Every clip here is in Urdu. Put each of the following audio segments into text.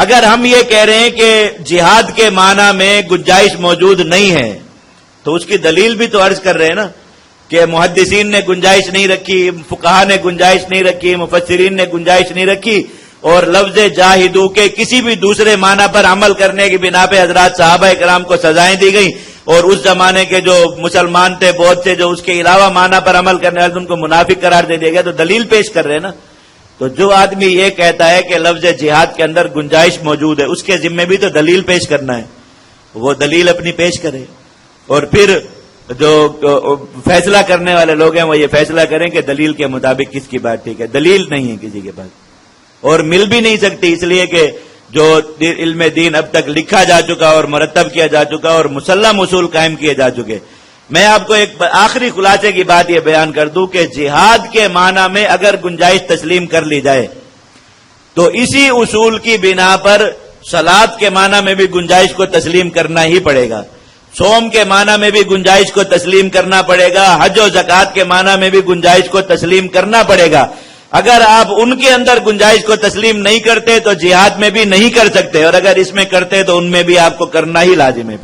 اگر ہم یہ کہہ رہے ہیں کہ جہاد کے معنی میں گنجائش موجود نہیں ہے تو اس کی دلیل بھی تو عرض کر رہے ہیں نا کہ محدثین نے گنجائش نہیں رکھی، فقہا نے گنجائش نہیں رکھی، مفسرین نے گنجائش نہیں رکھی، اور لفظ جاہدو کے کسی بھی دوسرے معنی پر عمل کرنے کی بنا پہ حضرات صحابہ کرام کو سزائیں دی گئیں، اور اس زمانے کے جو مسلمان تھے بہت سے جو اس کے علاوہ معنی پر عمل کرنے والے ان کو منافق قرار دے دیا گیا. تو دلیل پیش کر رہے ہیں نا. تو جو آدمی یہ کہتا ہے کہ لفظ جہاد کے اندر گنجائش موجود ہے اس کے ذمہ بھی تو دلیل پیش کرنا ہے، وہ دلیل اپنی پیش کرے، اور پھر جو فیصلہ کرنے والے لوگ ہیں وہ یہ فیصلہ کریں کہ دلیل کے مطابق کس کی بات ٹھیک ہے. دلیل نہیں ہے کسی کے پاس اور مل بھی نہیں سکتی، اس لیے کہ جو علم دین اب تک لکھا جا چکا اور مرتب کیا جا چکا اور مسلم اصول قائم کیے جا چکے. میں آپ کو ایک آخری خلاصے کی بات یہ بیان کر دوں کہ جہاد کے معنی میں اگر گنجائش تسلیم کر لی جائے تو اسی اصول کی بنا پر صلاۃ کے معنی میں بھی گنجائش کو تسلیم کرنا ہی پڑے گا، صوم کے معنی میں بھی گنجائش کو تسلیم کرنا پڑے گا، حج و زکوٰۃ کے معنی میں بھی گنجائش کو تسلیم کرنا پڑے گا. اگر آپ ان کے اندر گنجائش کو تسلیم نہیں کرتے تو جہاد میں بھی نہیں کر سکتے، اور اگر اس میں کرتے تو ان میں بھی آپ کو کرنا ہی لازم ہے.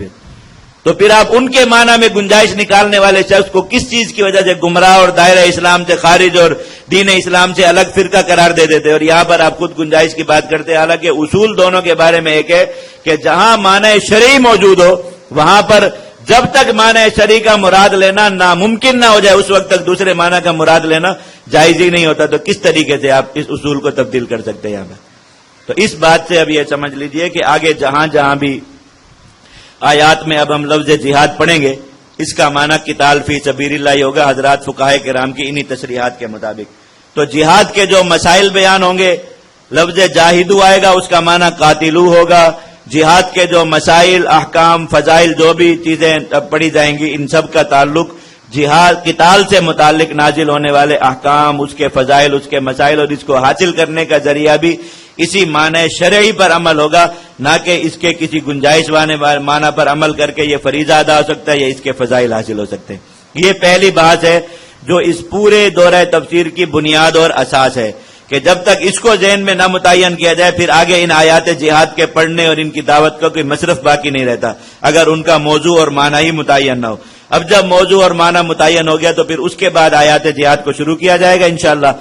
پھر آپ ان کے معنی میں گنجائش نکالنے والے شخص کو کس چیز کی وجہ سے گمراہ اور دائرہ اسلام سے خارج اور دین اسلام سے الگ فرقہ قرار دے دیتے، اور یہاں پر آپ خود گنجائش کی بات کرتے ہیں. حالانکہ اصول دونوں کے بارے میں ایک ہے کہ جہاں معنی شرعی موجود ہو وہاں پر جب تک معنی شرعی کا مراد لینا ناممکن نہ ہو جائے اس وقت تک دوسرے معنی کا مراد لینا جائز ہی نہیں ہوتا. تو کس طریقے سے آپ اس اصول کو تبدیل کر سکتے ہیں یہاں پر؟ تو اس بات سے اب یہ سمجھ لیجئے کہ آگے جہاں جہاں بھی آیات میں اب ہم لفظ جہاد پڑھیں گے اس کا معنی قتال فی سبیل اللہ ہی ہوگا حضرات فقہائے کرام کی انہی تشریحات کے مطابق. تو جہاد کے جو مسائل بیان ہوں گے لفظ جاہدو آئے گا اس کا معنی قاتلو ہوگا. جہاد کے جو مسائل احکام فضائل جو بھی چیزیں پڑھی جائیں گی ان سب کا تعلق جہاد قتال سے متعلق نازل ہونے والے احکام، اس کے فضائل، اس کے مسائل اور اس کو حاصل کرنے کا ذریعہ بھی اسی معنی شرعی پر عمل ہوگا، نہ کہ اس کے کسی گنجائش والے معنی پر عمل کر کے یہ فریضہ ادا ہو سکتا ہے یا اس کے فضائل حاصل ہو سکتے ہیں. یہ پہلی بات ہے جو اس پورے دورہ تفسیر کی بنیاد اور اساس ہے کہ جب تک اس کو ذہن میں نہ متعین کیا جائے پھر آگے ان آیات جہاد کے پڑھنے اور ان کی دعوت کا کوئی مصرف باقی نہیں رہتا اگر ان کا موضوع اور معنی ہی متعین نہ ہو. اب جب موضوع اور معنی متعین ہو گیا تو پھر اس کے بعد آیات جہاد کو شروع کیا جائے گا انشاءاللہ.